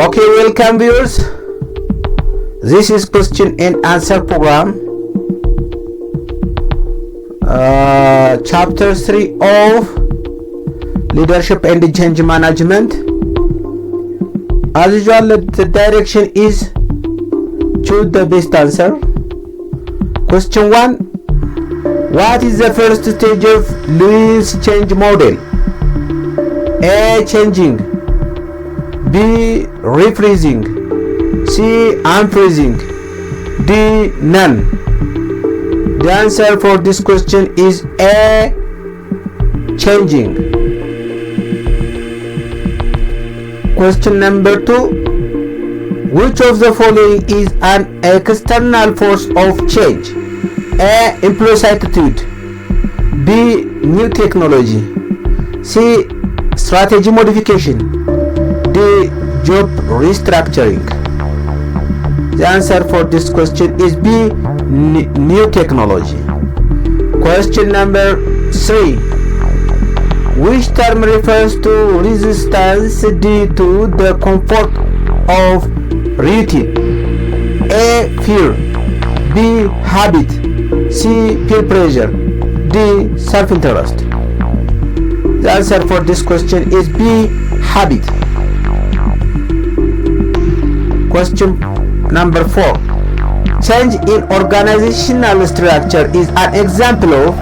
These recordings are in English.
Okay, welcome viewers. This is question and answer program, chapter 3 of leadership and change management. As usual, the direction is choose the best answer. Question 1. What is the first stage of Lewis change model? A. Changing. B. Rephrasing. C. Unphrasing. D. None. The answer for this question is A. Changing. Question number 2. Which of the following is an external force of change? A. Employee's attitude. B. New technology. C. Strategy modification. D. Job restructuring. The answer for this question is B. New technology. Question number 3. Which term refers to resistance due to the comfort of routine? A. Fear. B. Habit. C. Peer pressure. D. Self-interest. The answer for this question is B. Habit. Question number 4. Change in organizational structure is an example of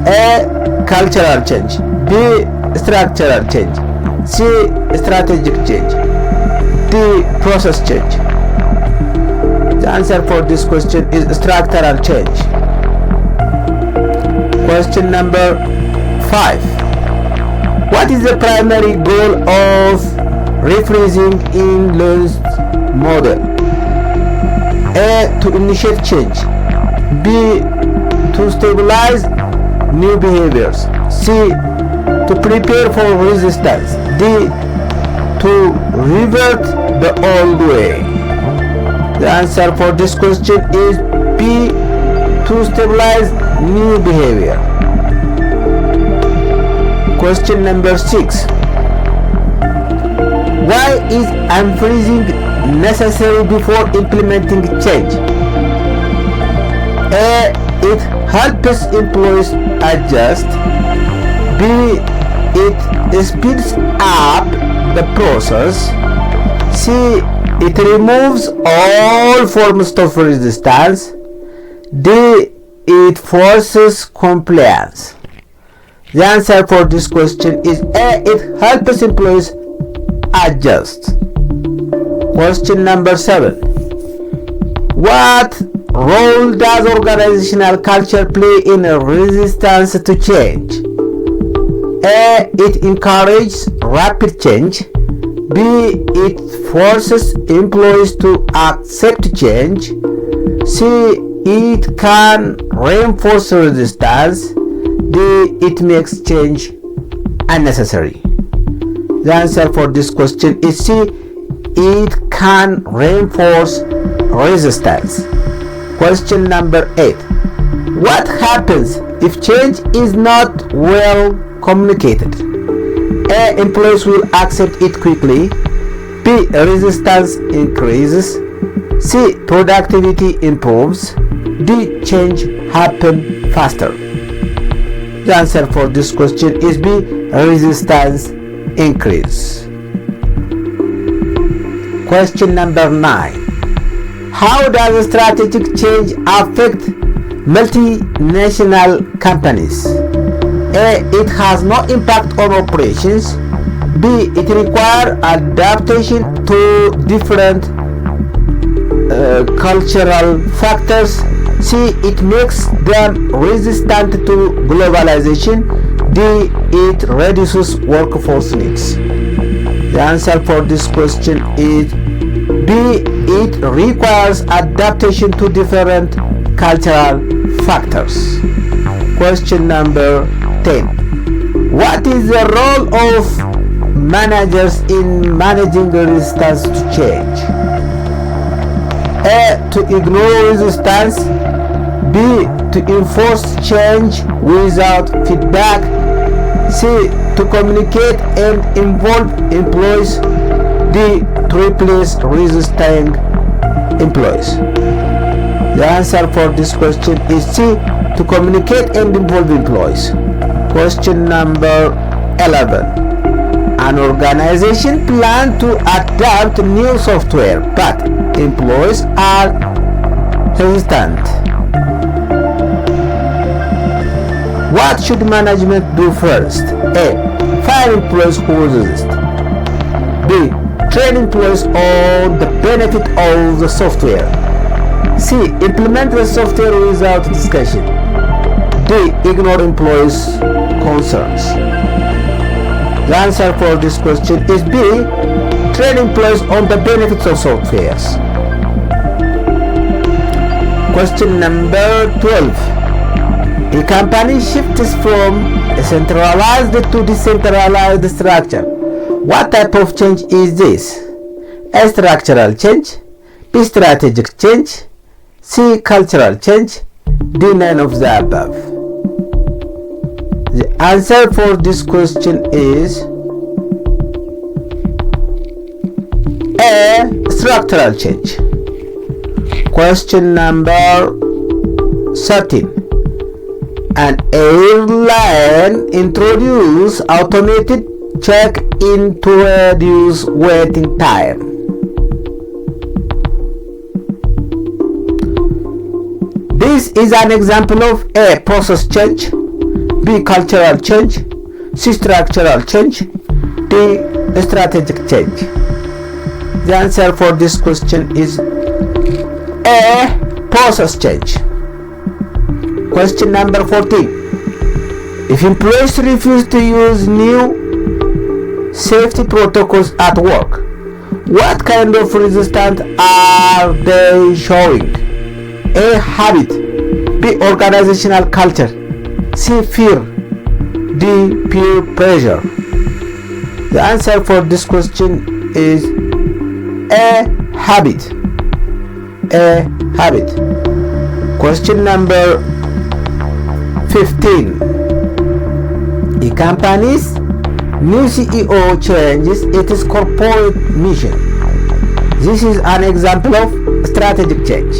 A. Cultural change. B. Structural change. C. Strategic change. D. Process change. The answer for this question is structural change. Question number 5. What is the primary goal of rephrasing in Lewis model? A. To initiate change. B. To stabilize new behaviors. C. To prepare for resistance. D. To revert the old way. The answer for this question is B. To stabilize new behavior. Question number 6. Why is unfreezing necessary before implementing change? A. It helps employees adjust. B. It speeds up the process. C. It removes all forms of resistance. D. It forces compliance. The answer for this question is A. It helps employees adjust. Question number 7. What role does organizational culture play in resistance to change? A. It encourages rapid change. B. It forces employees to accept change. C. It can reinforce resistance. D. It makes change unnecessary. The answer for this question is C. It can reinforce resistance. Question number 8. What happens if change is not well communicated? A. Employees will accept it quickly. B. Resistance increases. C. Productivity improves. D. Change happens faster. The answer for this question is B. Resistance increase. Question number 9. How does strategic change affect multinational companies? A. It has no impact on operations. B. It requires adaptation to different cultural factors. C. It makes them resistant to globalization. D. It reduces workforce needs. The answer for this question is B. It requires adaptation to different cultural factors. Question number 10. What is the role of managers in managing resistance to change? A. To ignore resistance. B. To enforce change without feedback. C. To communicate and involve employees. D. to replace resisting employees? The answer for this question is C. To communicate and involve employees. Question number 11. An organization plans to adopt new software, but employees are hesitant. What should management do first? A. Fire employees who resist. B. Train employees on the benefit of the software. C. Implement the software without discussion. D. Ignore employees' concerns. The answer for this question is B. Train employees on the benefits of softwares. Question number 12. A company shifts from a centralized to decentralized structure. What type of change is this? A. Structural change. B. Strategic change. C. Cultural change. D. None of the above. The answer for this question is A. Structural change. Question number 13. An airline introduced automated check-in to reduce waiting time. This is an example of A. Process change. B. Cultural change. C. Structural change. D. Strategic change. The answer for this question is A. Process change. Question number 14. If employees refuse to use new safety protocols at work, what kind of resistance are they showing? A. Habit. B. Organizational culture. C. Fear. D. Peer pressure. The answer for this question is A. Habit. A. Habit. Question number 15. A company's new CEO changes its corporate mission. This is an example of strategic change.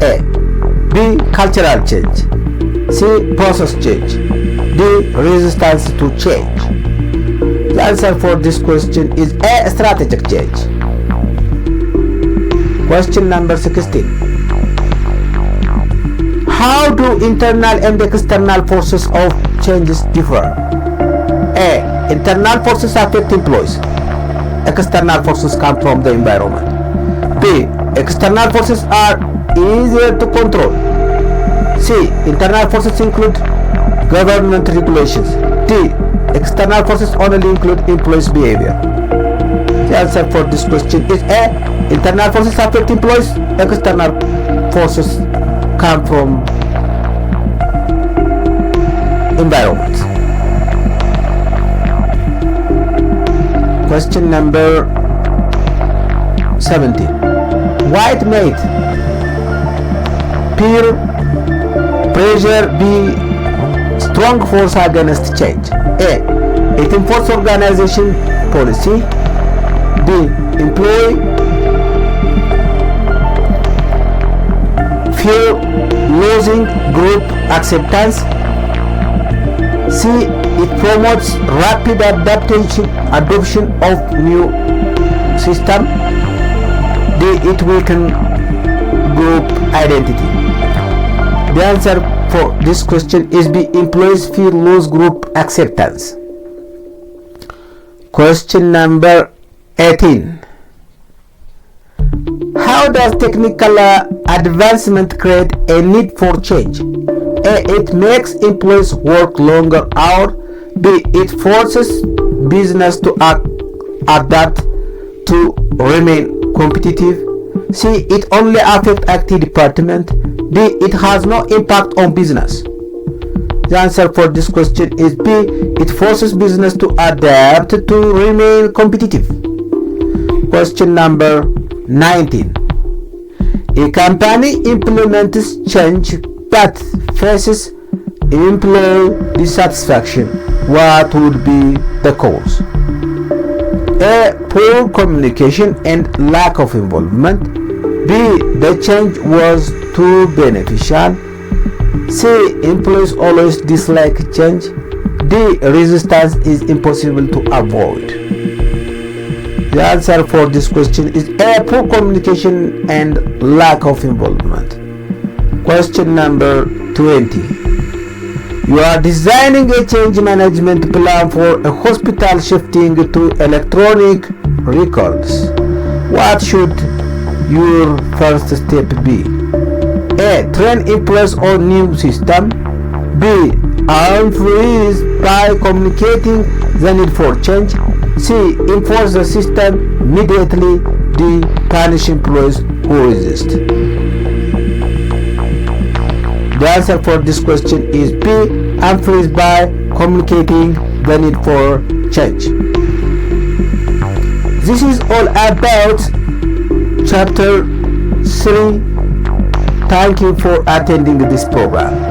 A. B. Cultural change. C. Process change. D. Resistance to change. The answer for this question is A. Strategic change. Question number 16. How do internal and external forces of changes differ? A. Internal forces affect employees. External forces come from the environment. B. External forces are easier to control. C. Internal forces include government regulations. D. External forces only include employees' behavior. The answer for this question is A. Internal forces affect employees. External forces come from environment. Question number 17. White made peer pressure be strong force against change. A. It enforces organization policy. B. Employee fear losing group acceptance. C. It promotes rapid adoption of new system. D. It weakens group identity. The answer for this question is B. Employees fear lose group acceptance. Question number 18. How does technical advancement create a need for change? A. It makes employees work longer hours. B. It forces business to adapt to remain competitive. C. It only affects IT department. D. It has no impact on business. The answer for this question is B. It forces business to adapt to remain competitive. Question number 19. A company implements change but faces employee dissatisfaction. What would be the cause? A. Poor communication and lack of involvement. B. The change was too beneficial. C. Employees always dislike change. D. Resistance is impossible to avoid. The answer for this question is A. Poor communication and lack of involvement. Question number 20. You are designing a change management plan for a hospital shifting to electronic records. What should your first step be? A. Train employees on new system. B. Employees by communicating the need for change. C. Enforce the system immediately. D. Punish employees who resist. The answer for this question is B. Employees by communicating the need for change. This is all about chapter 3. Thank you for attending this program.